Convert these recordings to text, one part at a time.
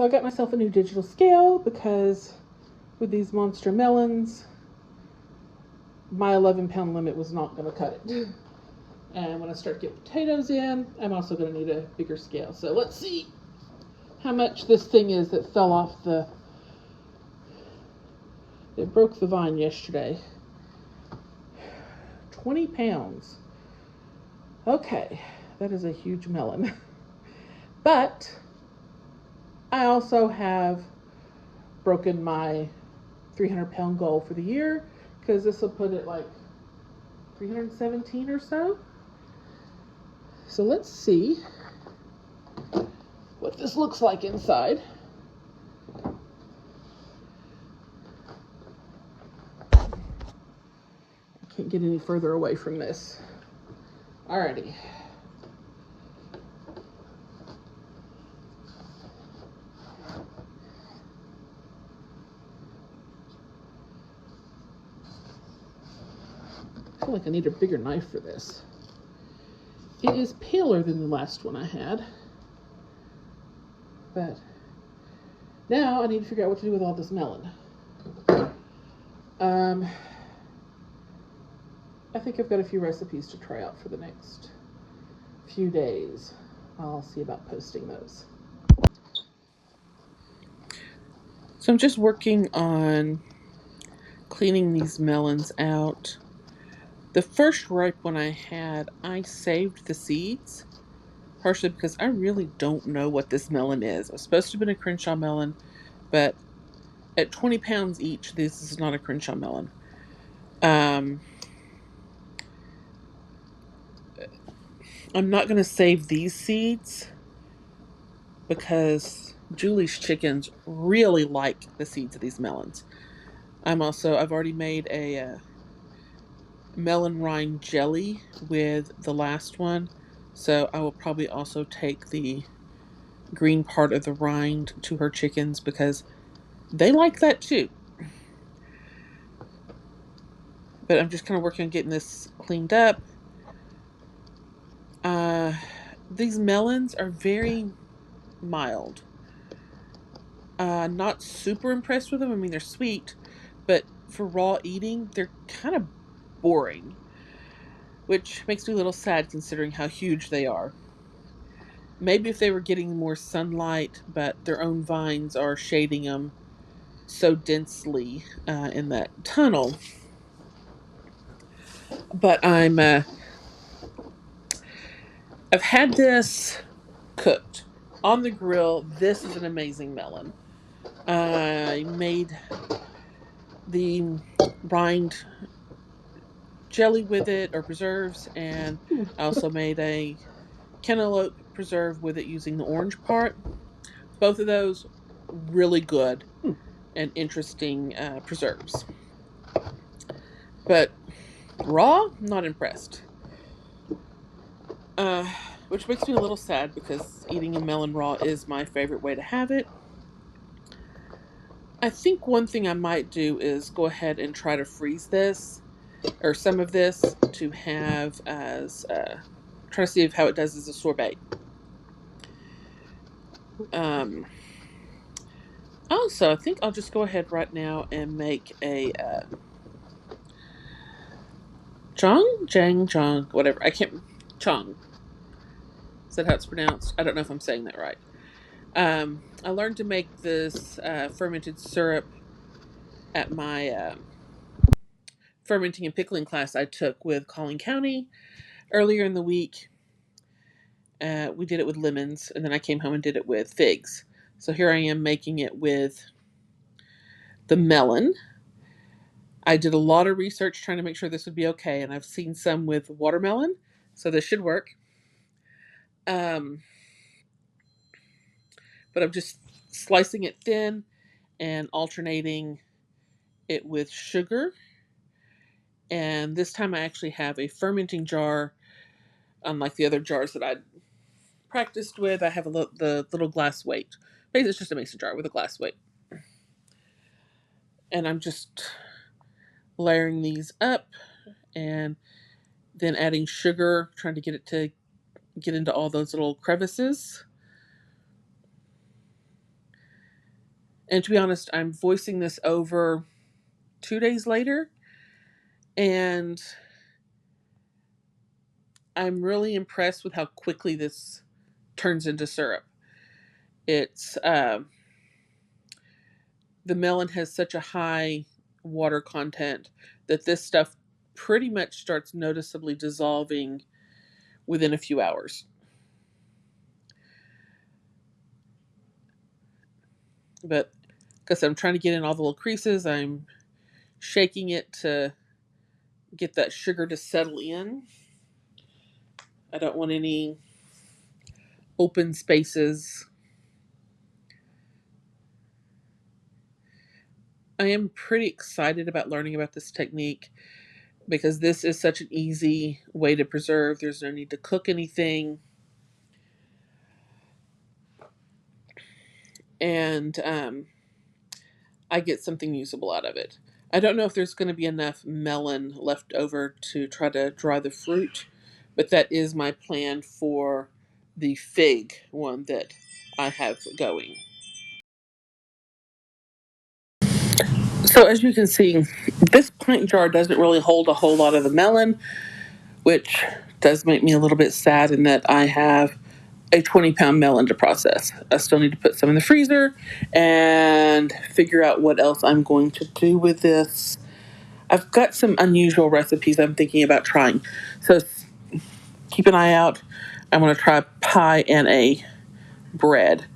So I got myself a new digital scale because with these monster melons, my 11-pound limit was not going to cut it. And when I start getting potatoes in, I'm also going to need a bigger scale. So let's see how much this thing is that fell off it broke the vine yesterday. 20 pounds. Okay, that is a huge melon. But I also have broken my 300-pound goal for the year because this will put it like 317 or so. So let's see what this looks like inside. I can't get any further away from this. Alrighty. I feel like I need a bigger knife for this. It is paler than the last one I had. But now I need to figure out what to do with all this melon. I think I've got a few recipes to try out for the next few days. I'll see about posting those. So I'm just working on cleaning these melons out. The first ripe one I had, I saved the seeds, partially because I really don't know what this melon is. It was supposed to have been a Crenshaw melon, but at 20 pounds each, this is not a Crenshaw melon. I'm not going to save these seeds because Julie's chickens really like the seeds of these melons. I've already made a melon rind jelly with the last one, so I will probably also take the green part of the rind to her chickens because they like that too. But I'm just kind of working on getting this cleaned up. These melons are very mild. Not super impressed with them. I mean, they're sweet, but for raw eating, they're kind of boring, which makes me a little sad considering how huge they are. Maybe if they were getting more sunlight, but their own vines are shading them so densely in that tunnel. But I've had this cooked on the grill. This is an amazing melon. I made the rind jelly with it, or preserves, and I also made a cantaloupe preserve with it using the orange part. Both of those really good and interesting preserves. But raw, not impressed. Which makes me a little sad because eating a melon raw is my favorite way to have it. I think one thing I might do is go ahead and try to freeze this, or some of this, to have as, try to see how it does as a sorbet. Also, I think I'll just go ahead right now and make a Cheong, whatever. Cheong. Is that how it's pronounced? I don't know if I'm saying that right. I learned to make this fermented syrup at my fermenting and pickling class I took with Collin County earlier in the week. We did it with lemons, and then I came home and did it with figs. So here I am making it with the melon. I did a lot of research trying to make sure this would be okay, and I've seen some with watermelon, so this should work. But I'm just slicing it thin and alternating it with sugar. And this time I actually have a fermenting jar, unlike the other jars that I'd practiced with. I have the little glass weight. Basically, it's just a mason jar with a glass weight. And I'm just layering these up and then adding sugar, trying to get it to get into all those little crevices. And to be honest, I'm voicing this over 2 days later, and I'm really impressed with how quickly this turns into syrup. It's the melon has such a high water content that this stuff pretty much starts noticeably dissolving within a few hours. But because I'm trying to get in all the little creases, I'm shaking it to get that sugar to settle in. I don't want any open spaces. I am pretty excited about learning about this technique because this is such an easy way to preserve. There's no need to cook anything. And I get something usable out of it. I don't know if there's going to be enough melon left over to try to dry the fruit, but that is my plan for the fig one that I have going. So as you can see, this pint jar doesn't really hold a whole lot of the melon, which does make me a little bit sad in that I have a 20-pound melon to process. I still need to put some in the freezer and figure out what else I'm going to do with this. I've got some unusual recipes I'm thinking about trying. So keep an eye out. I want to try pie and a bread.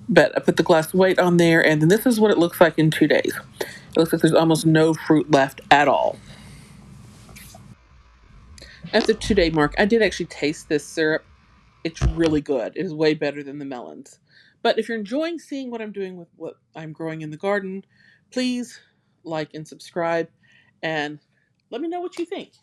But I put the glass weight on there, and then this is what it looks like in 2 days. It looks like there's almost no fruit left at all. At the 2 day mark, I did actually taste this syrup. It's really good. It is way better than the melons. But if you're enjoying seeing what I'm doing with what I'm growing in the garden, please like and subscribe and let me know what you think.